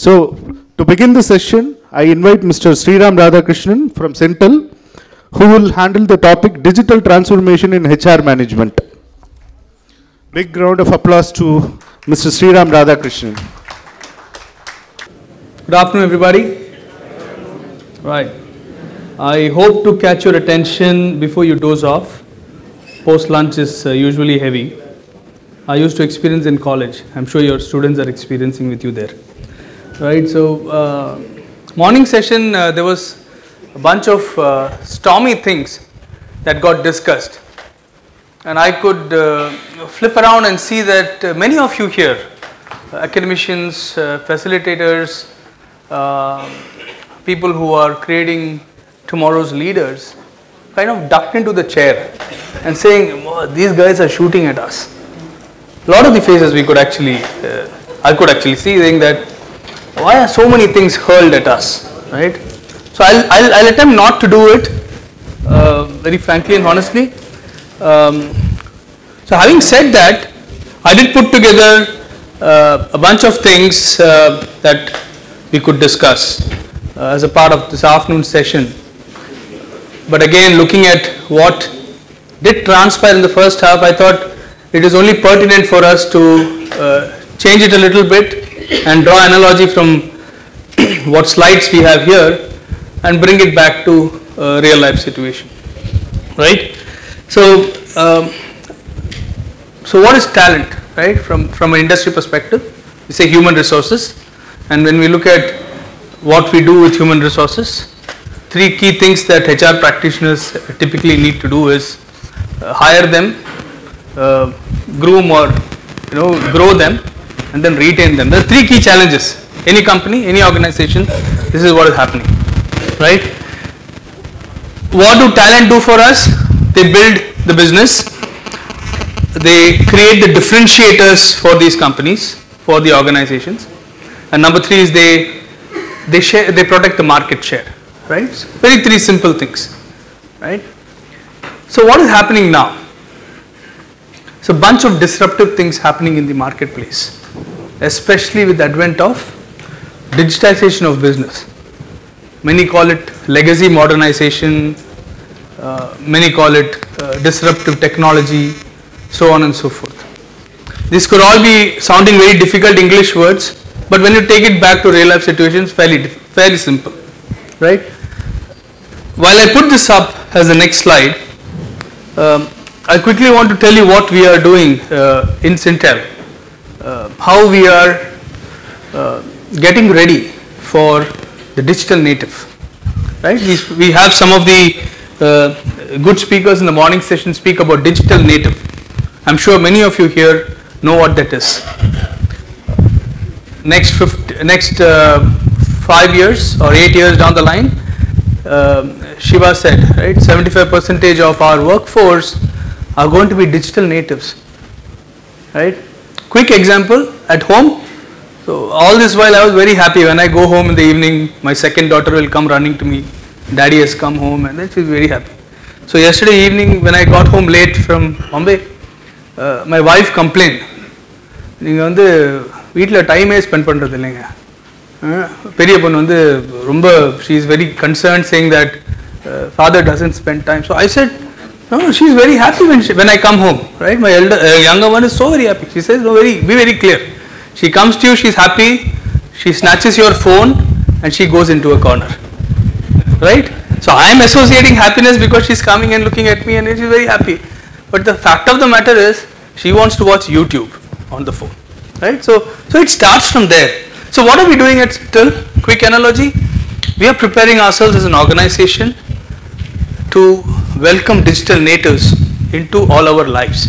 So, to begin the session, I invite Mr. Shreeram Radhakrishnan from Syntel, who will handle the topic Digital Transformation in HR Management. Big round of applause to Mr. Shreeram Radhakrishnan. Good afternoon, everybody. Right. I hope to catch your attention before you doze off. Post-lunch is usually heavy. I used to experience in college. I'm sure your students are experiencing with you there. Right. So, morning session, there was a bunch of stormy things that got discussed. And I could flip around and see that many of you here, academicians, facilitators, people who are creating tomorrow's leaders, kind of ducked into the chair and saying, oh, these guys are shooting at us. A lot of the faces we could actually, I could actually see, saying that, why are so many things hurled at us, right? So I'll attempt not to do it, very frankly and honestly. So having said that, I did put together a bunch of things that we could discuss as a part of this afternoon session. But again, looking at what did transpire in the first half, I thought it is only pertinent for us to change it a little bit and draw analogy from what slides we have here and bring it back to a real life situation, right? So, so what is talent, right? From an industry perspective, we say human resources, and when we look at what we do with human resources, three key things that HR practitioners typically need to do is hire them, groom or grow them, and then retain them. There are three key challenges. Any company, any organization, this is what is happening, right? What do talent do for us? They build the business. They create the differentiators for these companies, for the organizations. And number three is they protect the market share, right? So very three simple things, right? So what is happening now? So a bunch of disruptive things happening in the marketplace, especially with the advent of digitization of business. Many call it legacy modernization, many call it disruptive technology, so on and so forth. This could all be sounding very difficult English words, but when you take it back to real life situations, fairly simple, right? While I put this up as the next slide, I quickly want to tell you what we are doing in Syntel, how we are getting ready for the digital native, right? We have some of the good speakers in the morning session speak about digital native. I'm sure many of you here know what that is. Next 5 years or 8 years down the line, Shiva said, right, 75% of our workforce are going to be digital natives, right? Quick example at home. So all this while I was very happy. When I go home in the evening, my second daughter will come running to me. Daddy has come home, and then she's very happy. So yesterday evening when I got home late from Bombay, my wife complained. நீங்க வந்து வீட்ல டைமே spend பண்றது இல்லைங்க. பெரிய பொண்ணு வந்து ரொம்ப she is very concerned, saying that father doesn't spend time. So I said, no, she is very happy when I come home, right? My younger one is so very happy. She says, no, be very clear. She comes to you, she's happy, she snatches your phone and she goes into a corner, right? So I am associating happiness because she's coming and looking at me and she's very happy. But the fact of the matter is, she wants to watch YouTube on the phone, right? So it starts from there. So what are we doing at Syntel? Quick analogy. We are preparing ourselves as an organization to welcome digital natives into all our lives.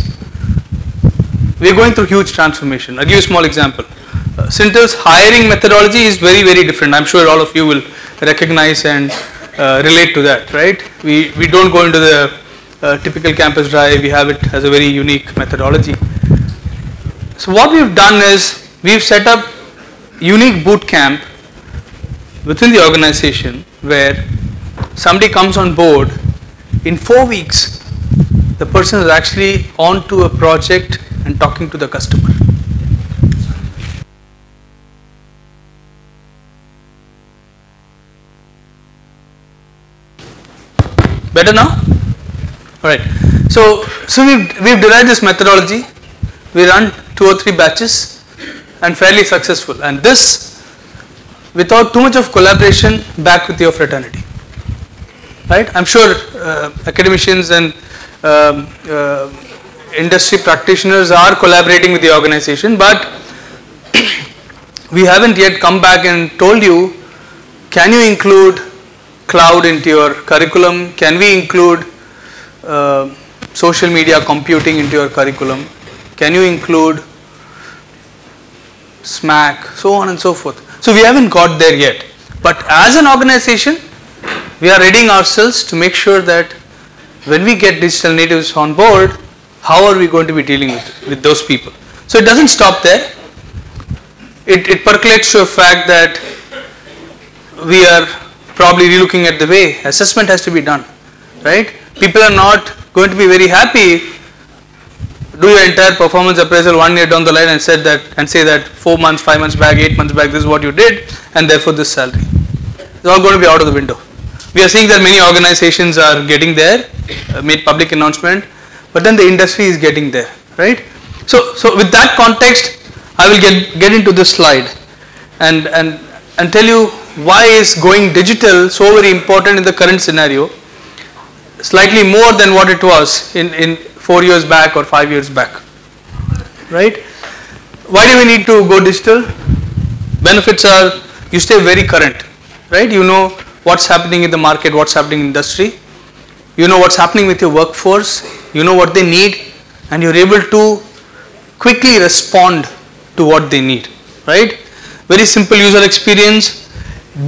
We are going through huge transformation. I'll give you a small example. Syntel's hiring methodology is very, very different. I'm sure all of you will recognize and relate to that, right? We don't go into the typical campus drive. We have it as a very unique methodology. So what we've done is we've set up unique boot camp within the organization where somebody comes on board. In 4 weeks, the person is actually onto a project and talking to the customer. Better now? Alright. So we've derived this methodology. We run 2 or 3 batches and fairly successful. And this without too much of collaboration back with your fraternity. Right? I'm sure academicians and industry practitioners are collaborating with the organization, but we haven't yet come back and told you, can you include cloud into your curriculum? Can we include social media computing into your curriculum? Can you include SMAC, so on and so forth? So we haven't got there yet. But as an organization, we are readying ourselves to make sure that when we get digital natives on board, how are we going to be dealing with those people? So it doesn't stop there. It percolates to a fact that we are probably relooking at the way assessment has to be done, right? People are not going to be very happy. Do your entire performance appraisal 1 year down the line and say that 4 months, 5 months back, 8 months back, this is what you did, and therefore this salary. It's all going to be out of the window. We are seeing that many organizations are getting there, made public announcement, but then the industry is getting there, right? So with that context, I will get into this slide and tell you why is going digital so very important in the current scenario, slightly more than what it was in 4 years back or 5 years back, right? Why do we need to go digital? Benefits are, you stay very current, right? You know what's happening in the market, what's happening in industry, you know what's happening with your workforce, you know what they need, and you're able to quickly respond to what they need, right? Very simple user experience,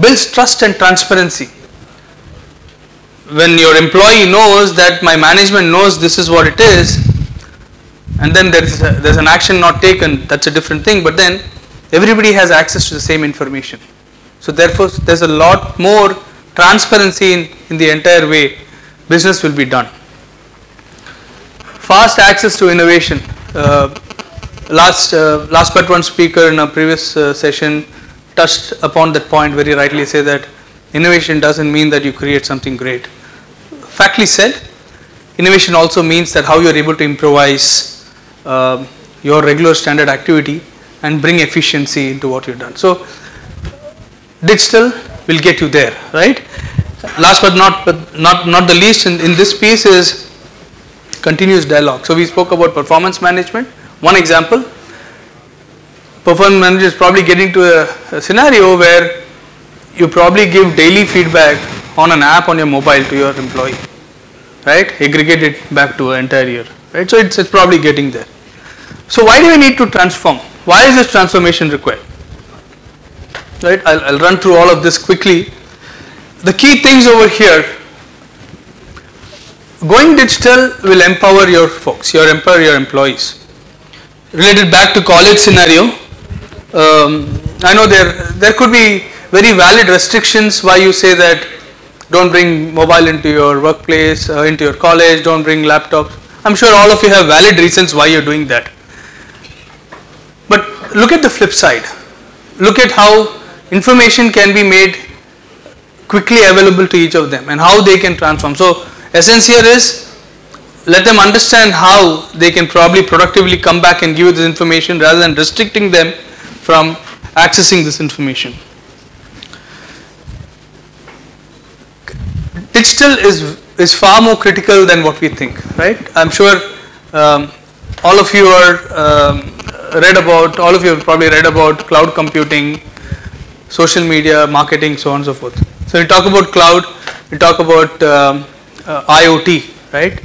builds trust and transparency. When your employee knows that my management knows this is what it is, and then there's an action not taken, that's a different thing, but then everybody has access to the same information. So therefore there's a lot more transparency in the entire way business will be done. Fast access to innovation. Last but one speaker in a previous session touched upon that point very rightly, say that innovation doesn't mean that you create something great. Factly said, innovation also means that how you are able to improvise your regular standard activity and bring efficiency into what you've done. So digital will get you there, right? Last but not the least in this piece is continuous dialogue. So we spoke about performance management. One example, performance manager is probably getting to a scenario where you probably give daily feedback on an app on your mobile to your employee, right? Aggregate it back to an entire year, right? So it's probably getting there. So why do we need to transform? Why is this transformation required? Right? I'll run through all of this quickly. The key things over here, going digital will empower your folks, empower your employees. Related back to college scenario, I know there could be very valid restrictions why you say that don't bring mobile into your workplace, into your college, don't bring laptops. I'm sure all of you have valid reasons why you're doing that. But look at the flip side. Look at how information can be made quickly available to each of them and how they can transform. So essence here is, let them understand how they can probably productively come back and give you this information rather than restricting them from accessing this information. Digital is far more critical than what we think, right? I'm sure all of you have probably read about cloud computing, social media, marketing, so on and so forth. So we talk about cloud, we talk about IoT, right?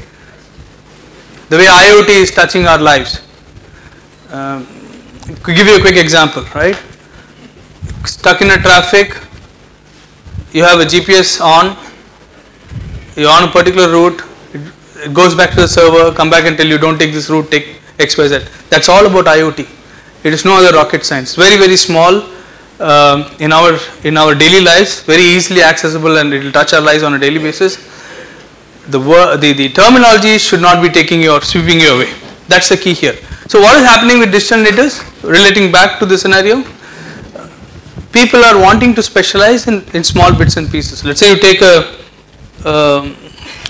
The way IoT is touching our lives. Could give you a quick example, right? Stuck in a traffic, you have a GPS on, you're on a particular route, it goes back to the server, come back and tell you don't take this route, take XYZ. That's all about IoT. It is no other rocket science. Very, very small in our daily lives, very easily accessible, and it will touch our lives on a daily basis. The terminology should not be sweeping you away. That's the key here. So what is happening with digital natives? Relating back to the scenario, people are wanting to specialize in small bits and pieces. Let's say you take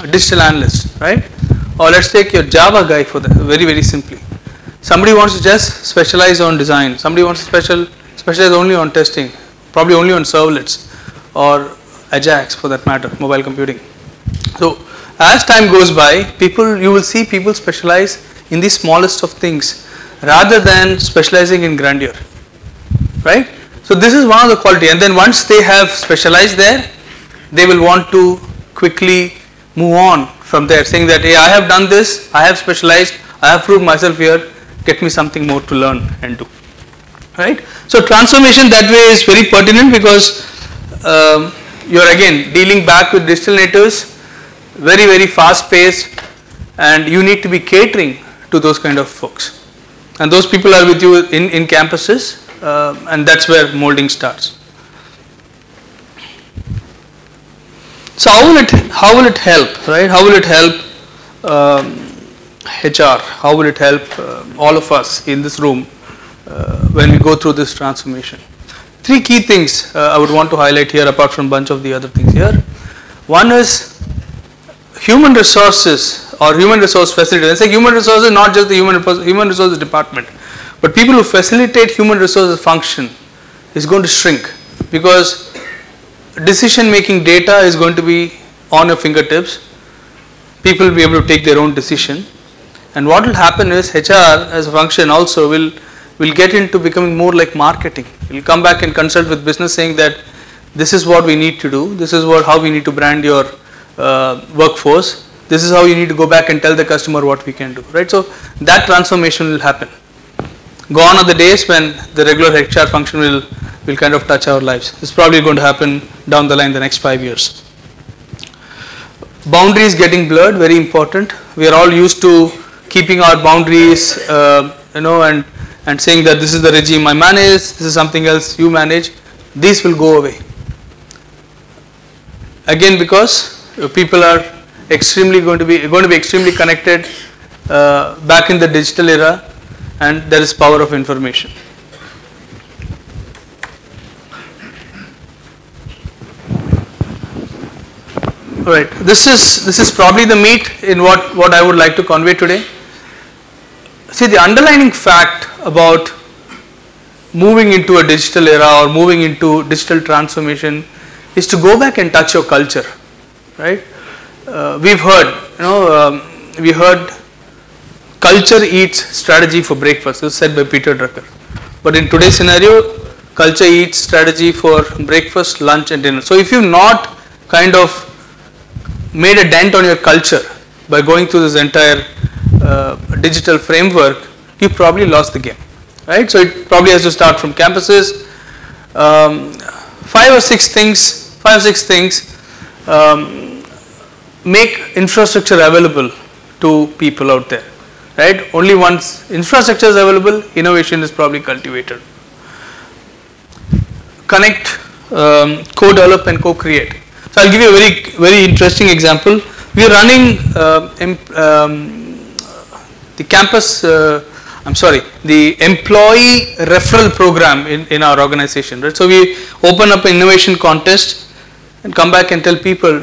digital analyst, right? Or let's take your Java guy for that, very simply. Somebody wants to just specialize on design, somebody wants to specialize only on testing, probably only on servlets or Ajax for that matter, mobile computing. So as time goes by, you will see people specialize in the smallest of things rather than specializing in grandeur, right? So this is one of the quality, and then once they have specialized there, they will want to quickly move on from there, saying that, hey, I have done this, I have specialized, I have proved myself here, get me something more to learn and do, right? So transformation that way is very pertinent because you are again dealing back with digital natives, very fast paced, and you need to be catering to those kind of folks, and those people are with you in campuses, and that's where molding starts. So how will it help, right? How will it help HR? How will it help all of us in this room when we go through this transformation? Three key things I would want to highlight here, apart from a bunch of the other things here. One is human resources or human resource facilities. I say human resources, not just the human resources department, but people who facilitate human resources function is going to shrink, because decision making data is going to be on your fingertips. People will be able to take their own decision, and what will happen is HR as a function also will get into becoming more like marketing. It will come back and consult with business saying that this is what we need to do, this is how we need to brand your workforce, this is how you need to go back and tell the customer what we can do, right? So that transformation will happen. Gone are the days when the regular HR function will kind of touch our lives. It's probably going to happen down the line the next 5 years. Boundaries getting blurred, very important. We are all used to keeping our boundaries, and saying that this is the regime I manage, this is something else you manage. These will go away. Again, because people are going to be extremely connected back in the digital era, and there is power of information. Alright, this is probably the meat in what I would like to convey today. See, the underlying fact about moving into a digital era or moving into digital transformation is to go back and touch your culture, right? We've heard, we heard culture eats strategy for breakfast. This is said by Peter Drucker. But in today's scenario, culture eats strategy for breakfast, lunch and dinner. So if you've not kind of made a dent on your culture by going through this entire digital framework, you probably lost the game, right? So it probably has to start from campuses. 5 or 6 things make infrastructure available to people out there, right? Only once infrastructure is available, innovation is probably cultivated. Connect, co-develop and co-create. So I'll give you a very interesting example. We are running the employee referral program in our organization, right? So we open up an innovation contest and come back and tell people,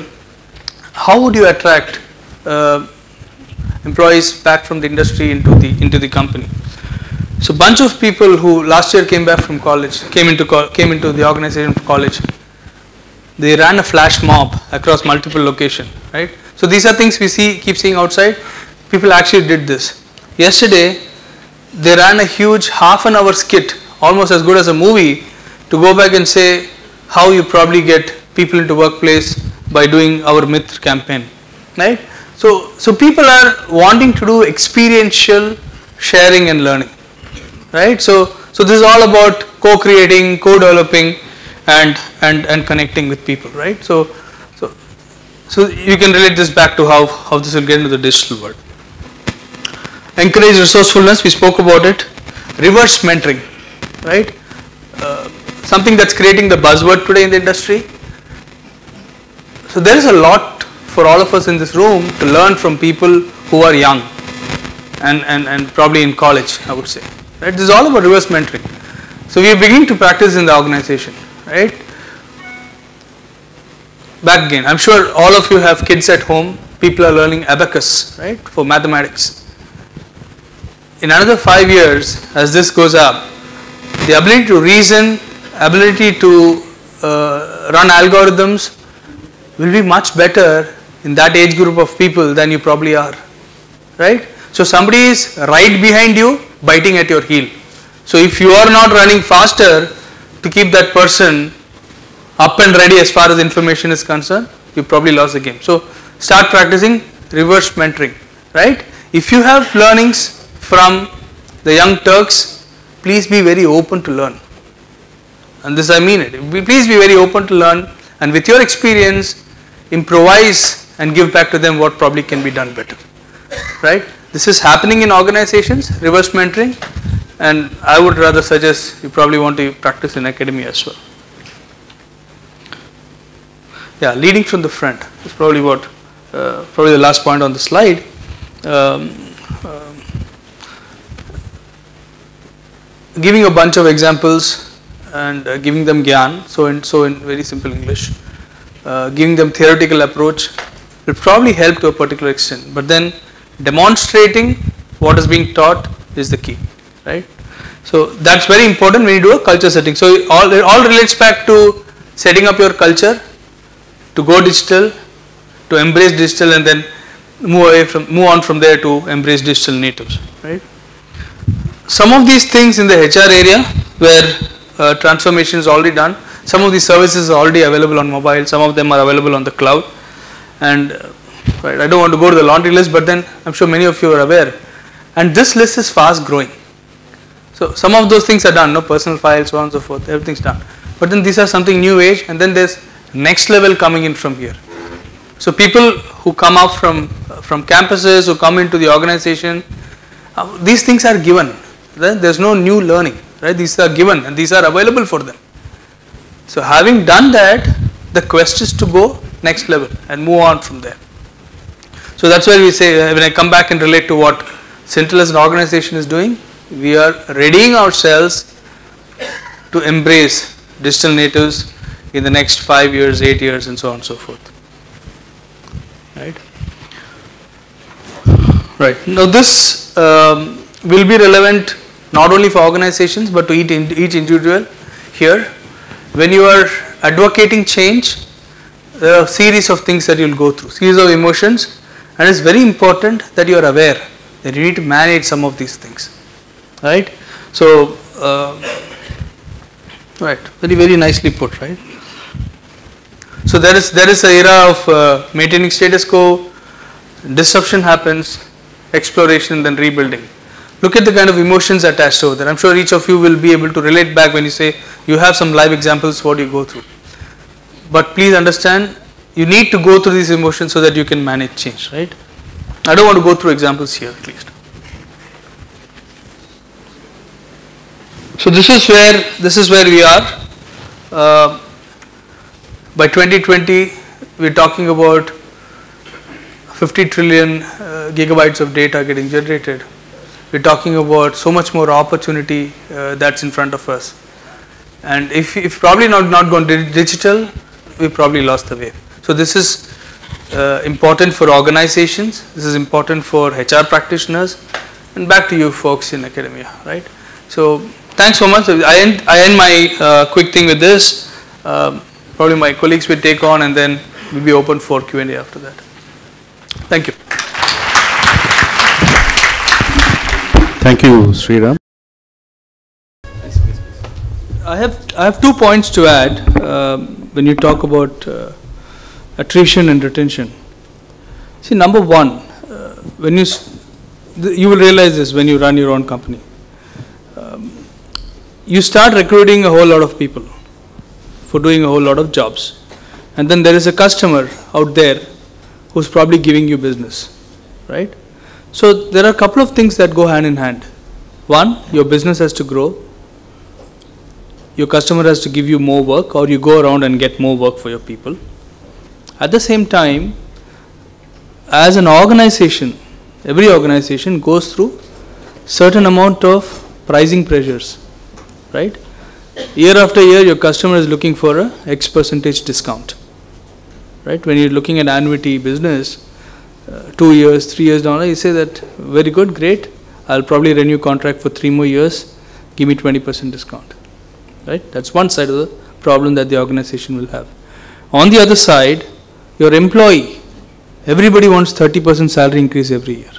how would you attract employees back from the industry into the company? So bunch of people who last year came back from college, came into the organization from college, they ran a flash mob across multiple locations, right? So these are things we keep seeing outside. People actually did this. Yesterday, they ran a huge half-an-hour skit, almost as good as a movie, to go back and say how you probably get people into workplace by doing our myth campaign, right? So people are wanting to do experiential sharing and learning, right? So this is all about co-creating, co-developing, and connecting with people, right? So you can relate this back to how this will get into the digital world. Encourage resourcefulness, we spoke about it. Reverse mentoring, right? Something that's creating the buzzword today in the industry. So there is a lot for all of us in this room to learn from people who are young and probably in college, I would say, right? This is all about reverse mentoring. So we are beginning to practice in the organization, right? Back again, I'm sure all of you have kids at home. people are learning abacus, right, for mathematics. In another 5 years, as this goes up, the ability to reason, ability to run algorithms will be much better in that age group of people than you probably are, right? So somebody is right behind you, biting at your heel. So if you are not running faster to keep that person up and ready as far as information is concerned, you probably lost the game. So start practicing reverse mentoring, right? If you have learnings from the young Turks, please be very open to learn. And this I mean it. Please be very open to learn, and with your experience, improvise and give back to them what probably can be done better, right? This is happening in organizations, reverse mentoring, and I would rather suggest you probably want to practice in academia as well. Yeah, leading from the front is probably what, probably the last point on the slide. Giving a bunch of examples and giving them gyan, so in very simple English, giving them theoretical approach will probably help to a particular extent, but then demonstrating what is being taught is the key, right? So that's very important when you do a culture setting. So it all relates back to setting up your culture, to go digital, to embrace digital, and then move on from there to embrace digital natives, right? Some of these things in the HR area where transformation is already done, some of these services are already available on mobile, some of them are available on the cloud, and right, I don't want to go to the laundry list, but then I'm sure many of you are aware, and this list is fast growing. So some of those things are done, no, personal files, so on and so forth, everything's done. But then these are something new age, and then there's next level coming in from here. So people who come up from campuses, who come into the organization, these things are given. Right? There's no new learning, right? These are given and these are available for them. So having done that, the quest is to go next level and move on from there. So that's why we say, when I come back and relate to what Syntel as an organization is doing, we are readying ourselves to embrace digital natives in the next 5 years, 8 years, and so on and so forth. Right? Right. Now this will be relevant not only for organizations but to each individual here. When you are advocating change, there are a series of things that you will go through, series of emotions, and it's very important that you are aware that you need to manage some of these things. Right? So, right, very nicely put, right? So there is an era of maintaining status quo, disruption happens, exploration, then rebuilding. Look at the kind of emotions attached over there. I'm sure each of you will be able to relate back when you say you have some live examples what you go through. But please understand, you need to go through these emotions so that you can manage change, right? I don't want to go through examples here at least. So this is where we are. By 2020, we're talking about 50 trillion gigabytes of data getting generated. We're talking about so much more opportunity that's in front of us. And if probably not gone digital, we probably lost the wave. So this is important for organizations. This is important for HR practitioners, and back to you folks in academia, right? So thanks so much. I end my quick thing with this. Probably my colleagues will take on, and then we'll be open for Q&A after that. Thank you. Thank you, Shreeram. I have 2 points to add when you talk about attrition and retention. See, number one, when you will realize this when you run your own company. You start recruiting a whole lot of people for doing a whole lot of jobs, and then there is a customer out there who's probably giving you business, right? So there are a couple of things that go hand in hand. One, your business has to grow, your customer has to give you more work, or you go around and get more work for your people. At the same time, as an organization, every organization goes through certain amount of pricing pressures, right? Year after year, your customer is looking for a X percentage discount, right? When you're looking at annuity business, 2 years, 3 years down the line, you say that very good, great, I'll probably renew contract for 3 more years, give me 20% discount. Right? That's one side of the problem that the organization will have. On the other side, your employee, everybody wants 30% salary increase every year.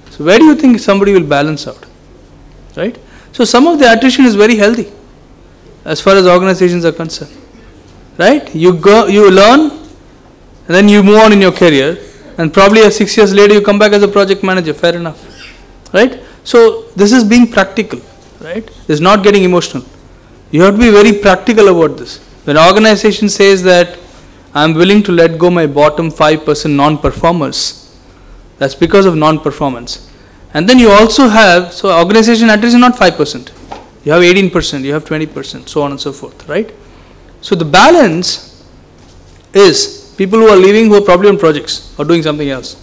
So where do you think somebody will balance out? Right? So some of the attrition is very healthy as far as organizations are concerned. Right? You learn, and then you move on in your career, and probably 6 years later you come back as a project manager. Fair enough. Right? So this is being practical. Right? It's not getting emotional. You have to be very practical about this. When an organization says that I'm willing to let go my bottom 5% non-performers, that's because of non-performance. And then you also have, so organization attrition is not 5%. You have 18%, you have 20%, so on and so forth, right? So the balance is people who are leaving who are probably on projects or doing something else.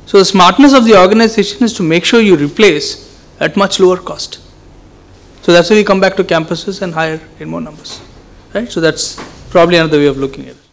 So the smartness of the organization is to make sure you replace at much lower cost. So that's why we come back to campuses and hire in more numbers, right? So that's probably another way of looking at it.